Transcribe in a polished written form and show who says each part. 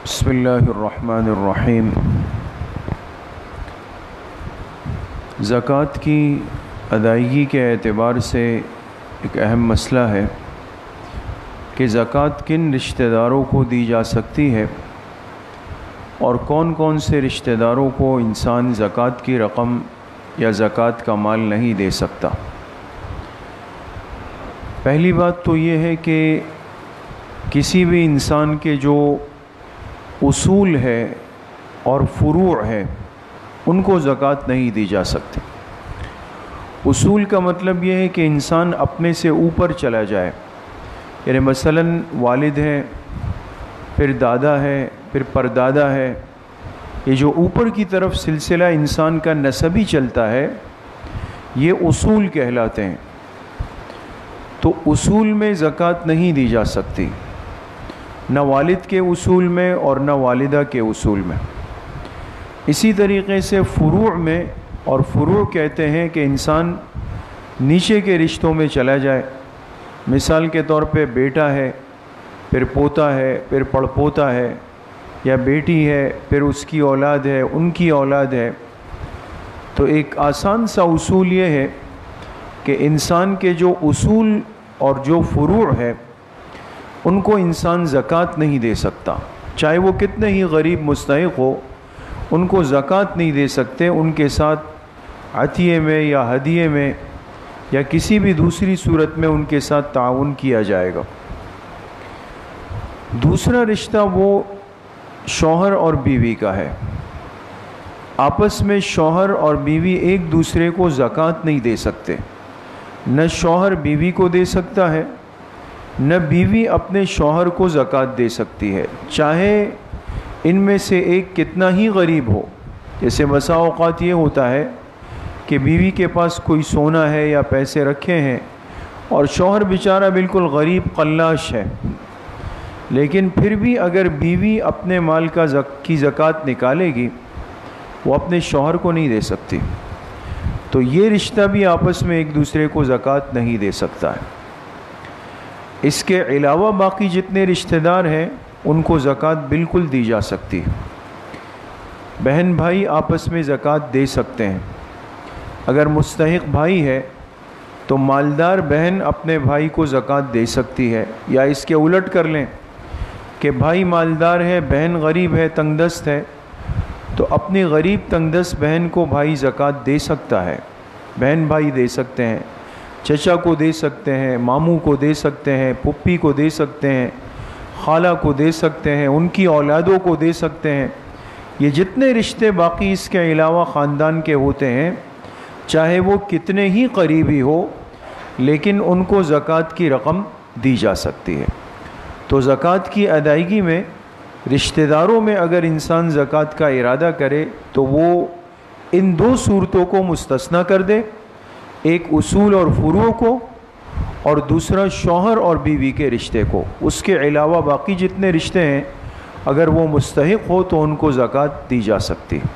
Speaker 1: بسم اللہ الرحمن الرحیم۔ زکوٰۃ کی ادائیگی کے اعتبار سے ایک اہم مسئلہ ہے کہ زکوٰۃ کن رشتہ داروں کو دی جا سکتی ہے اور کون کون سے رشتہ داروں کو انسان زکوٰۃ کی رقم یا زکوٰۃ کا مال نہیں دے سکتا۔ پہلی بات تو یہ ہے کہ کسی بھی انسان کے جو اصول ہے اور فروع ہے ان کو زکوٰۃ نہیں دی جا سکتی۔ اصول کا مطلب یہ ہے کہ انسان اپنے سے اوپر چلا جائے، یعنی مثلاً والد ہے، پھر دادا ہے، پھر پردادا ہے، یہ جو اوپر کی طرف سلسلہ انسان کا نسبی چلتا ہے یہ اصول کہلاتے ہیں۔ تو اصول میں زکوٰۃ نہیں دی جا سکتی، نہ والد کے اصول میں اور نہ والدہ کے اصول میں۔ اسی طریقے سے فروع میں، اور فروع کہتے ہیں کہ انسان نیچے کے رشتوں میں چلا جائے، مثال کے طور پہ بیٹا ہے، پھر پوتا ہے، پھر پڑپوتا ہے، یا بیٹی ہے، پھر اس کی اولاد ہے، ان کی اولاد ہے۔ تو ایک آسان سا اصول یہ ہے کہ انسان کے جو اصول اور جو فروع ہے ان کو انسان زکوٰۃ نہیں دے سکتا، چاہے وہ کتنے ہی غریب مستحق ہو، ان کو زکوٰۃ نہیں دے سکتے۔ ان کے ساتھ عطیے میں یا ہدیے میں یا کسی بھی دوسری صورت میں ان کے ساتھ تعاون کیا جائے گا۔ دوسرا رشتہ وہ شوہر اور بیوی کا ہے۔ آپس میں شوہر اور بیوی ایک دوسرے کو زکوٰۃ نہیں دے سکتے، نہ شوہر بیوی کو دے سکتا ہے، نہ بیوی اپنے شوہر کو زکوٰۃ دے سکتی ہے، چاہے ان میں سے ایک کتنا ہی غریب ہو۔ جیسے بسا اوقات یہ ہوتا ہے کہ بیوی کے پاس کوئی سونا ہے یا پیسے رکھے ہیں اور شوہر بیچارہ بالکل غریب قلاش ہے، لیکن پھر بھی اگر بیوی اپنے مال کی زکوٰۃ نکالے گی وہ اپنے شوہر کو نہیں دے سکتی۔ تو یہ رشتہ بھی آپس میں ایک دوسرے کو زکوٰۃ نہیں دے سکتا ہے۔ اس کے علاوہ باقی جتنے رشتہ دار ہیں ان کو زکوٰۃ بالکل دی جا سکتی ہے۔ بہن بھائی آپس میں زکوٰۃ دے سکتے ہیں۔ اگر مستحق بھائی ہے تو مالدار بہن اپنے بھائی کو زکوٰۃ دے سکتی ہے، یا اس کے الٹ کر لیں کہ بھائی مالدار ہے، بہن غریب ہے، تنگ دست ہے، تو اپنی غریب تنگ دست بہن کو بھائی زکوٰۃ دے سکتا ہے۔ بہن بھائی دے سکتے ہیں، چچا کو دے سکتے ہیں، ماموں کو دے سکتے ہیں، پھپھی کو دے سکتے ہیں، خالہ کو دے سکتے ہیں، ان کی اولادوں کو دے سکتے ہیں۔ یہ جتنے رشتے باقی اس کے علاوہ خاندان کے ہوتے ہیں، چاہے وہ کتنے ہی قریبی ہو، لیکن ان کو زکوٰۃ کی رقم دی جا سکتی ہے۔ تو زکوٰۃ کی ادائیگی میں رشتہ داروں میں اگر انسان زکوٰۃ کا ارادہ کرے تو وہ ان دو صورتوں کو مستثنیٰ کر دے، ایک اصول اور فروع کو، اور دوسرا شوہر اور بیوی کے رشتے کو۔ اس کے علاوہ باقی جتنے رشتے ہیں اگر وہ مستحق ہو تو ان کو زکوٰۃ دی جا سکتی ہے۔